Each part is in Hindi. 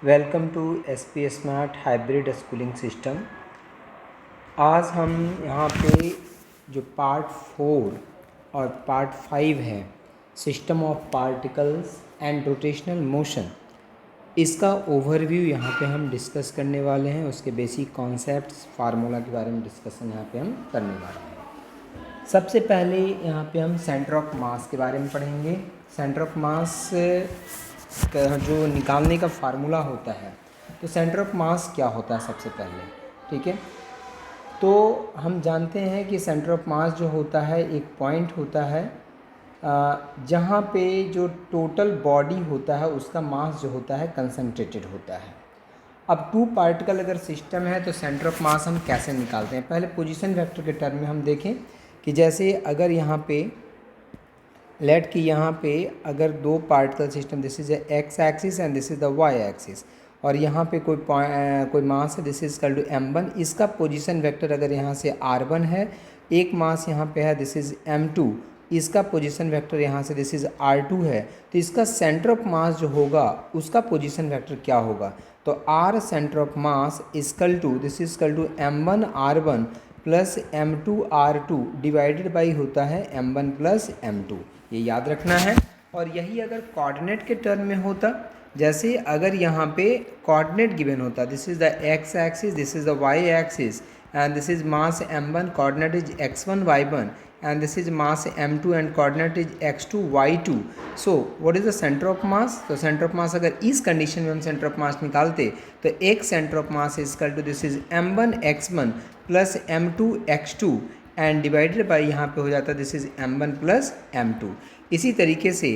Welcome to SP smart hybrid schooling system. आज हम यहाँ पे जो पार्ट 4 और पार्ट 5 है, system of particles and rotational motion, इसका ओवरव्यू यहाँ पे हम डिस्कस करने वाले हैं। उसके बेसिक कॉन्सेप्ट्स, फार्मूला के बारे में डिस्कशन यहाँ पे हम करने वाले हैं। सबसे पहले यहाँ पे हम सेंटर ऑफ मास के बारे में पढ़ेंगे। सेंटर ऑफ मास जो निकालने का फार्मूला होता है, तो सेंटर ऑफ मास क्या होता है सबसे पहले, ठीक है। तो हम जानते हैं कि सेंटर ऑफ मास जो होता है एक पॉइंट होता है जहाँ पे जो टोटल बॉडी होता है उसका मास जो होता है कंसंट्रेटेड होता है। अब टू पार्टिकल अगर सिस्टम है तो सेंटर ऑफ मास हम कैसे निकालते हैं। पहले पोजीशन वेक्टर के टर्म में हम देखें कि जैसे अगर यहाँ पे लेट कि यहाँ पे अगर दो particle system, this is X axis and this is the Y axis, और यहाँ पे कोई मास है, this is equal to m1। इसका पोजीशन वेक्टर अगर यहाँ से r1 है, एक मास यहाँ पे है, दिस इज m2, इसका पोजीशन वेक्टर यहाँ से दिस इज r2 है, तो इसका सेंटर ऑफ मास जो होगा उसका पोजीशन वेक्टर क्या होगा। तो r centre of mass equal to this is equal to m1 r1 plus m2 r2 divided by होता है m1 प्लस m2, ये याद रखना है। और यही अगर कोऑर्डिनेट के टर्म में होता, जैसे अगर यहाँ पे कोऑर्डिनेट गिवन होता, this is the X axis, this is the Y axis and this is mass m1, coordinate is x1 y1 and this is mass m2 and coordinate is x2 y2। so what is the center of mass। तो center of mass अगर इस कंडीशन में हम center of mass निकालते तो एक center of mass is equal to this is m1 x1 plus m2 x2 and divided by यहाँ पे हो जाता है this is m1 plus m2। इसी तरीके से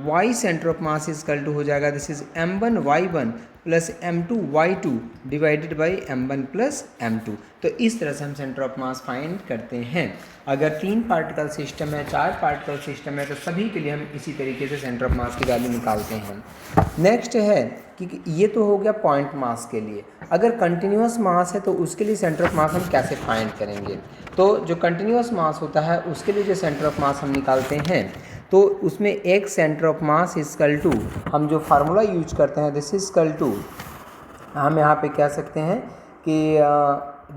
y centre of mass is equal to हो जाएगा this is m1 y1 plus m2 y2 divided by m1 plus m2। तो इस तरह से हम सेंटर ऑफ मास फाइंड करते हैं। अगर 3 पार्टिकल सिस्टम है, 4 पार्टिकल सिस्टम है, तो सभी के लिए हम इसी तरीके से सेंटर ऑफ मास की वैल्यू निकालते हैं। नेक्स्ट है कि ये तो हो गया पॉइंट मास के लिए। अगर कंटिन्यूस मास है तो उसके लिए सेंटर ऑफ मास हम कैसे फाइंड करेंगे। तो जो कंटिन्यूस मास होता है उसके लिए जो सेंटर ऑफ मास हम निकालते हैं, तो उसमें एक centre of mass equal to, हम जो फार्मूला यूज करते हैं दिस इज इक्वल टू, हम यहाँ पे कह सकते हैं कि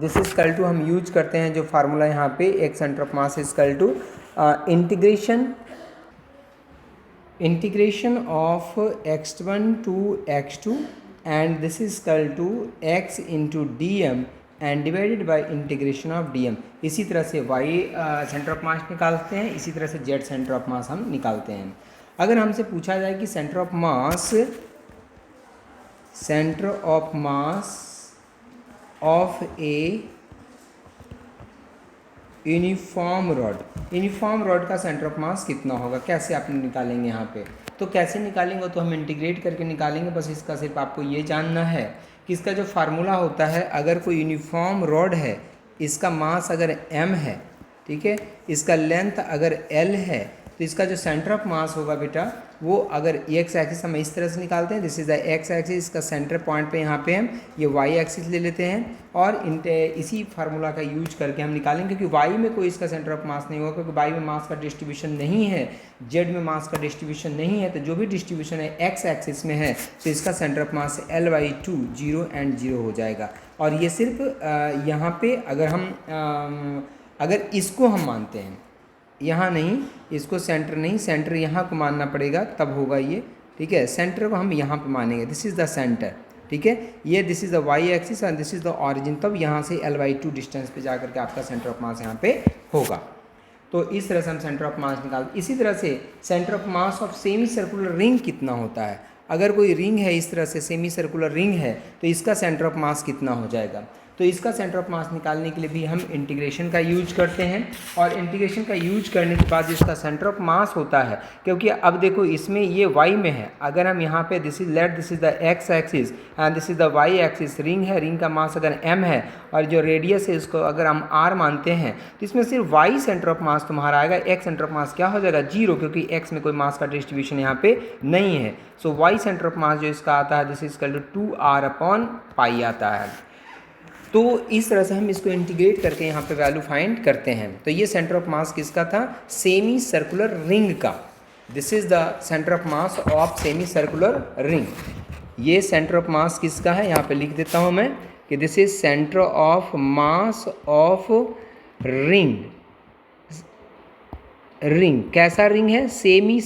दिस इज इक्वल टू, हम यूज करते हैं जो फार्मूला यहाँ पे एक centre of mass equal to integration of x1 to x2 and this is equal to x into dm and divided by integration of dm। इसी तरह से y सेंटर ऑफ मास निकालते हैं, इसी तरह से z सेंटर ऑफ मास हम निकालते हैं। अगर हमसे पूछा जाए कि centre of mass of a uniform rod का सेंटर ऑफ मास कितना होगा, कैसे आप निकालेंगे यहाँ पे। तो कैसे निकालेंगे, तो हम इंटीग्रेट करके निकालेंगे। बस इसका सिर्फ आपको ये जानना है कि इसका जो फार्मूला होता है, अगर कोई यूनिफॉर्म रॉड है, इसका मास अगर m है, ठीक है, इसका लेंथ अगर l है, तो इसका जो सेंटर ऑफ मास होगा बेटा, वो अगर x एक्सिस हम इस तरह से निकालते हैं, this is the x axis, इसका सेंटर पॉइंट पे यहाँ पे हम ये y एक्सिस ले लेते हैं और इसी फार्मूला का यूज करके हम निकालेंगे। क्योंकि y में कोई इसका सेंटर ऑफ मास नहीं होगा, क्योंकि y में मास का डिस्ट्रीब्यूशन नहीं है, z में मास का डिस्ट्रीब्यूशन नहीं है, तो जो भी डिस्ट्रीब्यूशन है x एक्सिस में है तो इसका centre of mass l/2 0 and 0 हो जाएगा। और ये सिर्फ यहाँ पे अगर इसको हम मानते हैं, यहाँ नहीं, इसको सेंटर नहीं, सेंटर यहाँ को मानना पड़ेगा तब होगा ये, ठीक है। सेंटर को हम यहाँ पे मानेंगे, दिस इज़ द सेंटर, ठीक है। ये this is the Y axis and this is the origin, तब यहाँ से l/2 डिस्टेंस पे जाकर के आपका सेंटर ऑफ मास यहाँ पे होगा। तो इस तरह से हम सेंटर ऑफ मास निकालते। इसी तरह से centre of mass of semi circular ring कितना होता है। अगर कोई रिंग है इस तरह से सेमी सर्कुलर रिंग है, तो इसका सेंटर ऑफ मास कितना हो जाएगा। तो इसका सेंटर ऑफ मास निकालने के लिए भी हम इंटीग्रेशन का यूज करते हैं, और इंटीग्रेशन का यूज करने के बाद इसका सेंटर ऑफ मास होता है, क्योंकि अब देखो इसमें ये y में है, अगर हम यहाँ पे this is the x axis and this is the y axis, ring है, रिंग का मास अगर m है और जो रेडियस है इसको अगर हम r मानते हैं, तो इसमें सिर्फ y सेंटर ऑफ मास तुम्हारा आएगा, x सेंटर ऑफ मास क्या हो जाएगा 0, क्योंकि x में कोई मास का डिस्ट्रीब्यूशन यहाँ पे नहीं है। सो y सेंटर ऑफ मास जो इसका आता है this is equal to 2r/π आता है। तो इस तरह से हम इसको इंटीग्रेट करके यहाँ पे वैल्यू फाइंड करते हैं। तो ये सेंटर ऑफ मास किसका था, सेमी सर्कुलर रिंग का। This is the centre of mass of semi circular ring. ये सेंटर ऑफ मास किसका है, यहाँ पे लिख देता हूँ मैं कि this is centre of mass of ring. Ring कैसा रिंग है, सेमी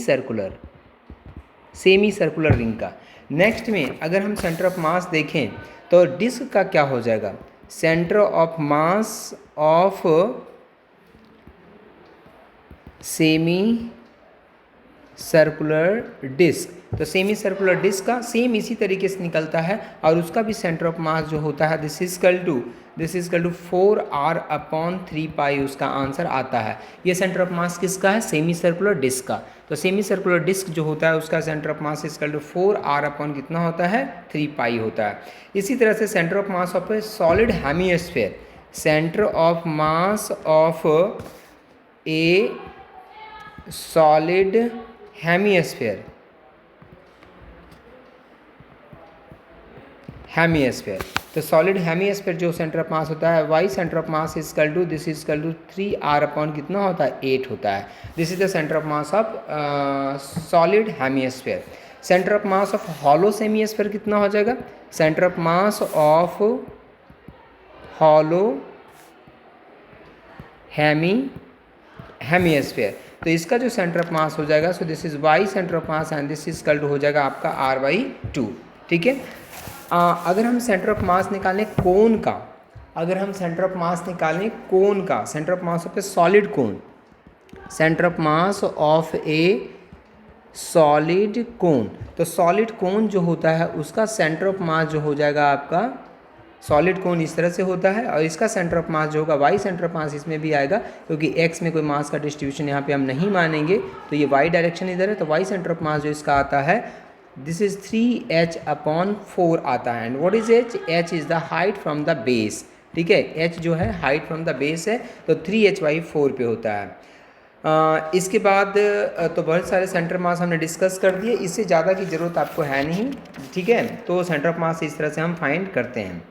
सर्कुलर रिंग का। नेक्स्ट में अगर हम सेंटर ऑफ मास देखें तो डिस्क का क्या हो जाएगा, centre of mass of semi circular disc. तो सेमी सर्कुलर डिस्क का सेम इसी तरीके से निकलता है और उसका भी सेंटर ऑफ मास जो होता है this is equal to 4r/3π उसका आंसर आता है। ये सेंटर ऑफ मास किसका है, सेमी सर्कुलर डिस्क का। तो सेमी सर्कुलर डिस्क जो होता है उसका centre of mass is equal to 4r/ कितना होता है, 3π होता है। इसी तरह से centre of mass of a solid hemisphere, centre of mass of a solid hemisphere तो सॉलिड हेमिस्फीयर जो सेंटर ऑफ मास होता है, Y centre of mass is equal to 3r/ कितना होता है, 8 होता है। This is the centre of mass of solid hemisphere. Centre of mass of hollow hemisphere कितना हो जाएगा, centre of mass of hollow hemisphere, तो इसका जो सेंटर ऑफ मास हो जाएगा, so this is Y centre of mass and this is equal to हो जाएगा आपका r/2। ठीक है। अगर हम सेंटर ऑफ मास निकालें कोन का, centre of mass of a solid cone, centre of mass of a solid कोन, तो सॉलिड कोन जो होता है उसका सेंटर ऑफ मास जो हो जाएगा आपका, सॉलिड कोन इस तरह से होता है और इसका सेंटर ऑफ मास जो होगा वाई सेंटर ऑफ मास इसमें भी आएगा, क्योंकि एक्स में कोई मास का डिस्ट्रीब्यूशन यहाँ पे हम नहीं मानेंगे, तो ये वाई डायरेक्शन इधर है, तो वाई सेंटर ऑफ मास जो इसका आता है दिस इज 3h/4 आता है। And what is h, h is the height from the base. ठीक है, h जो है हाइट फ्रॉम द बेस है, तो 3h/4 पे होता है। इसके बाद तो बहुत सारे सेंटर मास हमने डिस्कस कर दिए, इससे ज़्यादा की ज़रूरत आपको है नहीं। ठीक है, तो सेंटर ऑफ मास इस तरह से हम फाइंड करते हैं।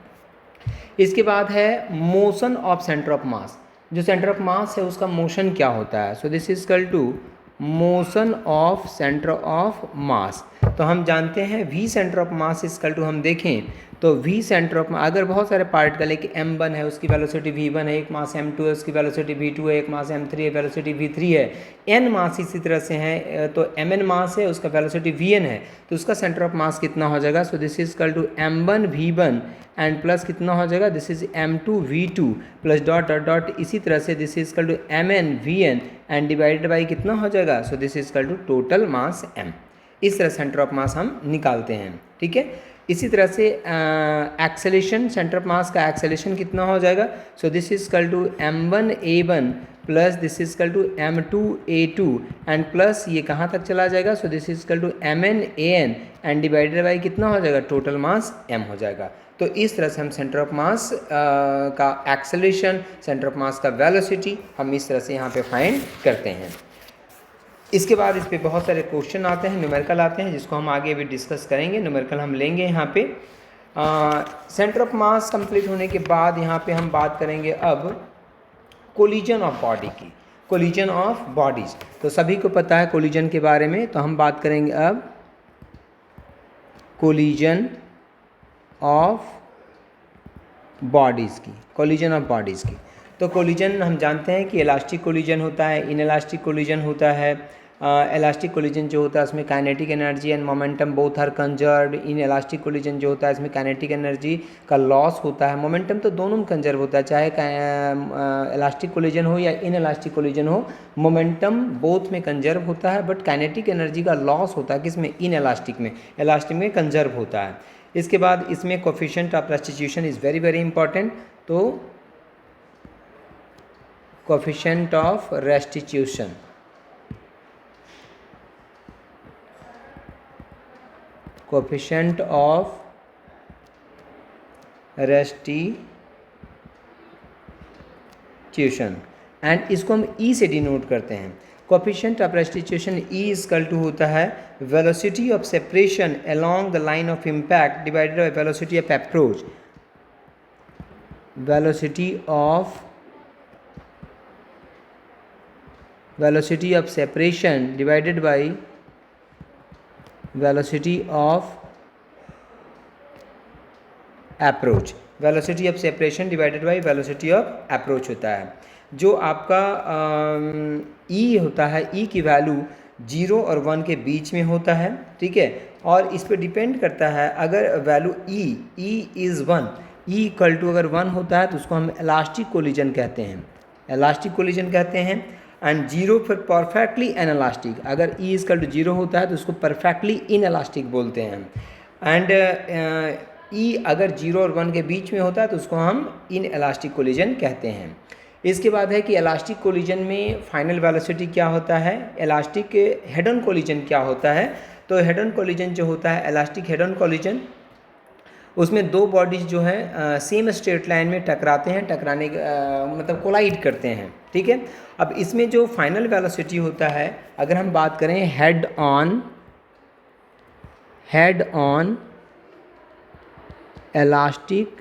इसके बाद है मोशन ऑफ सेंटर ऑफ मास। जो सेंटर ऑफ मास है उसका मोशन क्या होता है, so this is equal to motion of centre of mass. तो हम जानते हैं V centre of mass is equal to, हम देखें तो वी सेंटर ऑफ, अगर बहुत सारे पार्टिकल है कि m1 है उसकी वेलोसिटी v1 है, एक मास m2 है उसकी वेलोसिटी v2 है, एक मास m3 है वेलोसिटी v3 है, n मास इसी तरह से है, तो mn मास है उसका वेलोसिटी vn है, तो उसका सेंटर ऑफ मास कितना हो जाएगा, so this is equal to m1 v1 and plus कितना हो जाएगा, this is m2 v2 plus dot dot dot, इसी तरह से this is equal to mn vn and divided by कितना हो जाएगा, so this is equal to total mass m। इस तरह सेंटर ऑफ मास हम निकालते हैं। ठीक है, इसी तरह से एक्सेलेरेशन, सेंटर ऑफ मास का एक्सेलेरेशन कितना हो जाएगा, so this is equal to m1a1 plus this is equal to m2a2 and plus ये कहाँ तक चला जाएगा, so this is equal to mnan and divided by कितना हो जाएगा, टोटल मास m हो जाएगा। तो इस तरह से हम सेंटर ऑफ मास का एक्सेलेरेशन, सेंटर ऑफ मास का वेलोसिटी हम इस तरह से यहाँ पे फाइंड करते हैं। इसके बाद इस पे बहुत सारे क्वेश्चन आते हैं, न्यूमेरिकल आते हैं, जिसको हम आगे भी डिस्कस करेंगे। न्यूमेरिकल हम लेंगे यहाँ पे। सेंटर ऑफ मास कंप्लीट होने के बाद यहाँ पे हम बात करेंगे अब कोलिजन ऑफ बॉडी की, कोलिजन ऑफ बॉडीज। तो सभी को पता है कोलिजन के बारे में, तो हम बात करेंगे अब कोलिजन ऑफ बॉडीज़ की, कोलिजन ऑफ बॉडीज़ की। तो कोलिजन हम जानते हैं कि इलास्टिक कोलिजन होता है, इनइलास्टिक कोलिजन होता है। इलास्टिक कोलिजन जो होता है उसमें kinetic energy and momentum both are conserved. Inelastic collision जो होता है इसमें काइनेटिक एनर्जी का लॉस होता है, मोमेंटम तो दोनों में कंजर्व होता है, चाहे इलास्टिक कोलिजन हो या इन इलास्टिक कोलिजन हो, मोमेंटम बोथ में कंजर्व होता है, बट काइनेटिक एनर्जी का लॉस होता है किसमें, इन इलास्टिक में, इलास्टिक में कंजर्व होता है। इसके बाद इसमें coefficient of restitution is very very important. तो coefficient of restitution, coefficient of restitution and इसको हम ई से डिनोट करते हैं। Coefficient of restitution e equal to होता है velocity of separation along the line of impact divided by velocity of approach, velocity of separation divided by velocity of approach, velocity of separation divided by velocity of approach होता है। जो आपका ई होता है, ई की वैल्यू 0 और 1 के बीच में होता है, ठीक है। और इस पर डिपेंड करता है, अगर value E is 1, E equal to अगर 1 होता है तो उसको हम इलास्टिक कोलिजन कहते हैं, इलास्टिक कोलिजन कहते हैं। एंड 0 फिर परफेक्टली इनइलास्टिक, अगर ई इक्वल टू 0 होता है तो उसको परफेक्टली इनइलास्टिक बोलते हैं। एंड ई अगर 0 और 1 के बीच में होता है तो उसको हम इनइलास्टिक कोलिजन कहते हैं। इसके बाद है कि इलास्टिक कोलिजन में फाइनल वेलोसिटी क्या होता है, इलास्टिक हेड ऑन कोलिजन क्या होता है। तो हेड ऑन कोलिजन जो होता है, इलास्टिक हेड ऑन कोलिजन, उसमें दो बॉडीज जो है सेम स्ट्रेट लाइन में टकराते हैं, टकराने मतलब कोलाइड करते हैं, ठीक है। अब इसमें जो फाइनल वेलोसिटी होता है, अगर हम बात करें हेड ऑन इलास्टिक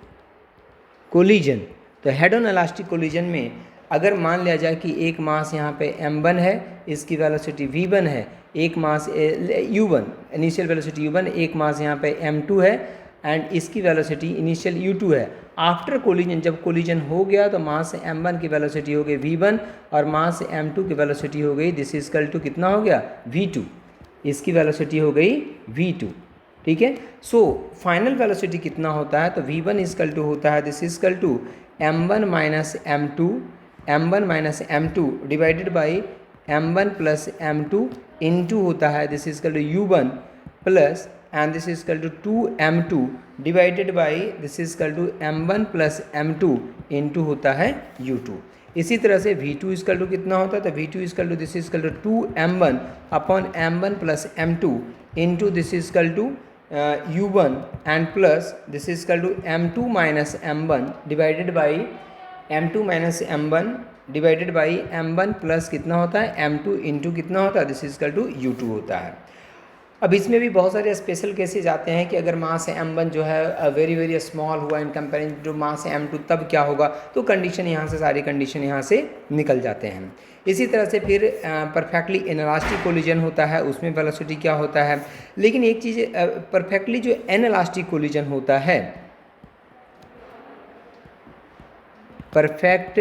कोलिजन, तो हेड ऑन इलास्टिक कोलिजन में अगर मान लिया जाए कि एक मास यहाँ पे m1 है, इसकी वेलोसिटी v1 है, एक मास u1 इनिशियल वेलोसिटी u1, एक मास यहाँ पे m2 है एंड इसकी वेलोसिटी इनिशियल u2 है। आफ्टर कोलिजन, जब कोलिजन हो गया तो मास m1 की वेलोसिटी हो गई v1 और मास m2 की वेलोसिटी हो गई, दिस इज इक्वल टू कितना हो गया v2, इसकी वेलोसिटी हो गई v2, ठीक है। सो फाइनल वेलोसिटी कितना होता है, तो v1 इक्वल टू होता है, this is equal to m1 minus m2 divided by m1 plus m2 into होता है, this is equal to u1 plus and this is equal to 2m2 divided by this is equal to m1 plus m2 into होता है u2। इसी तरह से v2 इक्वल टू कितना होता है, तो v2 equal to this is equal to 2m1 upon m1 plus m2 into this is equal to u1 and plus this is equal to m2 minus m1 divided by m2 minus m1 divided by m1 plus कितना होता है m2 इंटू कितना होता है, this is equal to u2 होता है। अब इसमें भी बहुत सारे स्पेशल केसेज आते हैं कि अगर मास m1 जो है वेरी वेरी स्मॉल हुआ in comparison to mass m2, तब क्या होगा, तो कंडीशन यहाँ से, सारी कंडीशन यहाँ से निकल जाते हैं। इसी तरह से फिर परफेक्टली इनइलास्टिक कोलिजन होता है, उसमें वेलोसिटी क्या होता है। लेकिन एक चीज़, परफेक्टली जो इनइलास्टिक कोलिजन होता है, perfect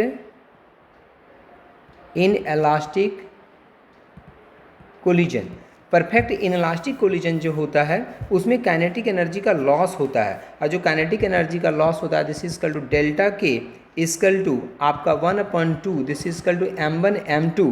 inelastic collision, perfect inelastic collision जो होता है उसमें काइनेटिक एनर्जी का लॉस होता है, और जो काइनेटिक एनर्जी का लॉस होता है, this is equal to delta K equal to आपका 1/2, this is equal to m1 m2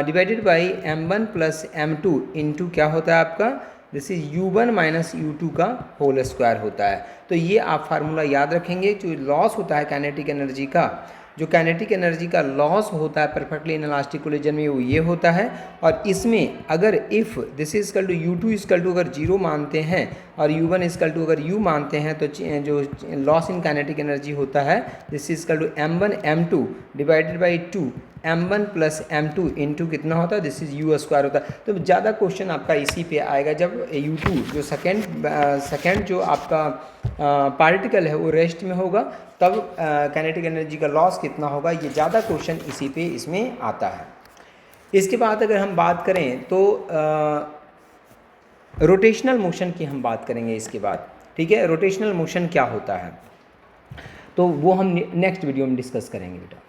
divided by m1 plus m2 into क्या होता है आपका, this is u1 minus u2 का होल स्क्वायर होता है। तो ये आप फार्मूला याद रखेंगे। जो लॉस होता है काइनेटिक एनर्जी का, जो काइनेटिक एनर्जी का लॉस होता है परफेक्टली इनइलास्टिक कोलिजन में, वो ये होता है। और इसमें अगर if this is equal to u2 equal to अगर 0 मानते हैं और u1 इक्वल टू अगर u मानते हैं, तो जो लॉस इन काइनेटिक एनर्जी होता है, this is equal to m1 m2 divided by 2 m1 plus m2 into कितना होता है, दिस इज u स्क्वायर होता है। तो ज़्यादा क्वेश्चन आपका इसी पे आएगा, जब u2 जो सेकेंड जो आपका पार्टिकल है वो रेस्ट में होगा, तब काइनेटिक एनर्जी का लॉस कितना होगा, ये ज़्यादा क्वेश्चन इसी पे इसमें आता है। इसके बाद अगर हम बात करें तो रोटेशनल मोशन की हम बात करेंगे इसके बाद, ठीक है। रोटेशनल मोशन क्या होता है, तो वो हम नेक्स्ट वीडियो में डिस्कस करेंगे बेटा।